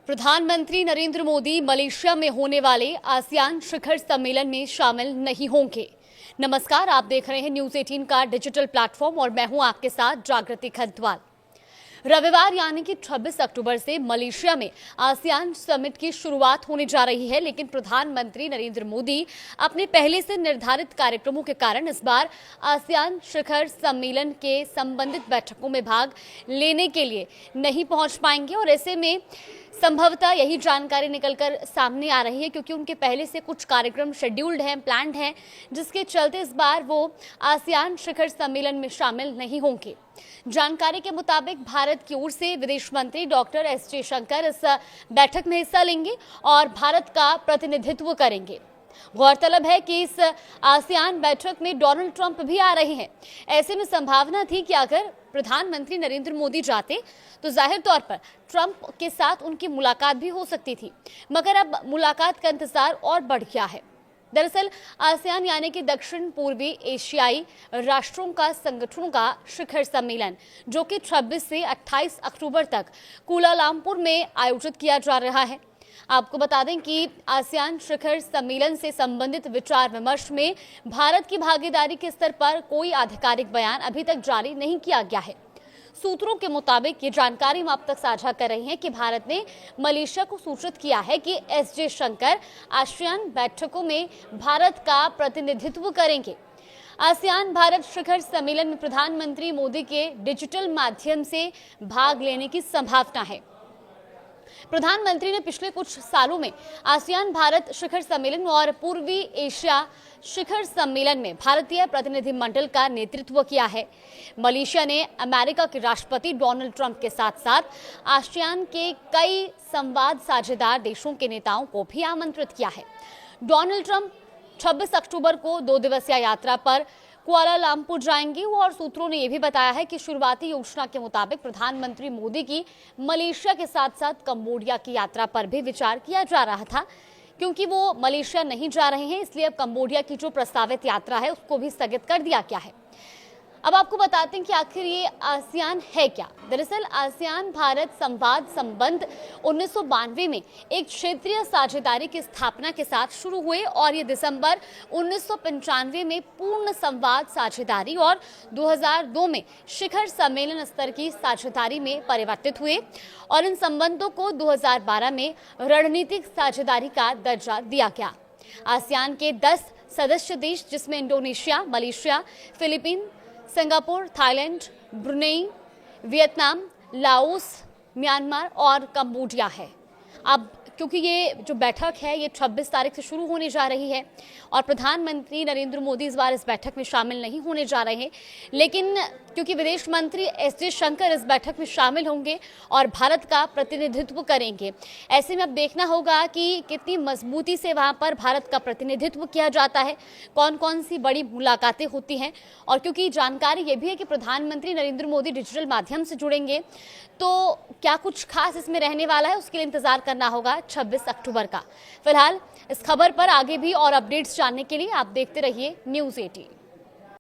प्रधानमंत्री नरेंद्र मोदी मलेशिया में होने वाले आसियान शिखर सम्मेलन में शामिल नहीं होंगे। नमस्कार, आप देख रहे हैं न्यूज़ 18 का डिजिटल प्लेटफॉर्म और मैं हूं आपके साथ जागृति खंतवाल। रविवार यानी कि 26 अक्टूबर से मलेशिया में आसियान समिट की शुरुआत होने जा रही है, लेकिन प्रधानमंत्री नरेंद्र मोदी अपने पहले से निर्धारित कार्यक्रमों के कारण इस बार आसियान शिखर सम्मेलन के संबंधित बैठकों में भाग लेने के लिए नहीं पहुंच पाएंगे और ऐसे में संभवतः यही जानकारी निकलकर सामने आ रही है, क्योंकि उनके पहले से कुछ कार्यक्रम शेड्यूल्ड हैं, प्लान्ड हैं, जिसके चलते इस बार वो आसियान शिखर सम्मेलन में शामिल नहीं होंगे। जानकारी के मुताबिक भारत की ओर से विदेश मंत्री डॉक्टर एस जयशंकर इस बैठक में हिस्सा लेंगे और भारत का प्रतिनिधित्व करेंगे। गौरतलब है कि इस आसियान बैठक में डोनाल्ड ट्रंप भी आ रहे हैं। ऐसे में संभावना थी कि अगर प्रधानमंत्री नरेंद्र मोदी जाते तो जाहिर तौर पर ट्रंप के साथ उनकी मुलाकात भी हो सकती थी, मगर अब मुलाकात का इंतजार और बढ़ गया है। दरअसल आसियान यानी कि दक्षिण पूर्वी एशियाई राष्ट्रों का संगठनों का शिखर सम्मेलन, जो कि 26 से 28 अक्टूबर तक कुआलालंपुर में आयोजित किया जा रहा है। आपको बता दें कि आसियान शिखर सम्मेलन से संबंधित विचार विमर्श में भारत की भागीदारी के स्तर पर कोई आधिकारिक बयान अभी तक जारी नहीं किया गया है। सूत्रों के मुताबिक ये जानकारी हम अब तक साझा कर रहे हैं कि भारत ने मलेशिया को सूचित किया है कि एस जयशंकर आसियान बैठकों में भारत का प्रतिनिधित्व करेंगे। आसियान भारत शिखर सम्मेलन में प्रधानमंत्री मोदी के डिजिटल माध्यम से भाग लेने की संभावना है। प्रधानमंत्री ने पिछले कुछ सालों में आसियान भारत शिखर सम्मेलन और पूर्वी एशिया शिखर सम्मेलन में भारतीय प्रतिनिधिमंडल का नेतृत्व किया है। मलेशिया ने अमेरिका के राष्ट्रपति डोनाल्ड ट्रंप के साथ साथ आसियान के कई संवाद साझेदार देशों के नेताओं को भी आमंत्रित किया है। डोनाल्ड ट्रंप 26 अक्टूबर को 2 दिवसीय यात्रा पर कुआलालंपुर जाएंगे और सूत्रों ने यह भी बताया है कि शुरुआती योजना के मुताबिक प्रधानमंत्री मोदी की मलेशिया के साथ साथ कंबोडिया की यात्रा पर भी विचार किया जा रहा था। क्योंकि वो मलेशिया नहीं जा रहे हैं, इसलिए अब कंबोडिया की जो प्रस्तावित यात्रा है उसको भी स्थगित कर दिया गया है। अब आपको बताते हैं कि आखिर ये आसियान है क्या। दरअसल आसियान भारत संवाद संबंध 1992 में एक क्षेत्रीय साझेदारी की स्थापना के साथ शुरू हुए और ये दिसंबर 1995 में पूर्ण संवाद साझेदारी और 2002 में शिखर सम्मेलन स्तर की साझेदारी में परिवर्तित हुए और इन संबंधों को 2012 में रणनीतिक साझेदारी का दर्जा दिया गया। आसियान के 10 सदस्य देश, जिसमें Indonesia, Malaysia, Philippine, Singapore, Thailand, Brunei, Vietnam, Laos, Myanmar और कंबोडिया है। अब क्योंकि ये जो बैठक है ये 26 तारीख से शुरू होने जा रही है और प्रधानमंत्री नरेंद्र मोदी इस बार इस बैठक में शामिल नहीं होने जा रहे हैं, लेकिन क्योंकि विदेश मंत्री एस जयशंकर इस बैठक में शामिल होंगे और भारत का प्रतिनिधित्व करेंगे, ऐसे में अब देखना होगा कि कितनी मजबूती से वहां पर भारत का प्रतिनिधित्व किया जाता है, कौन कौन सी बड़ी मुलाकातें होती हैं। और क्योंकि जानकारी ये भी है कि प्रधानमंत्री नरेंद्र मोदी डिजिटल माध्यम से जुड़ेंगे, तो क्या कुछ खास इसमें रहने वाला है उसके लिए इंतजार करना होगा 26 अक्टूबर का। फिलहाल इस खबर पर आगे भी और अपडेट्स जानने के लिए आप देखते रहिए न्यूज़ 18।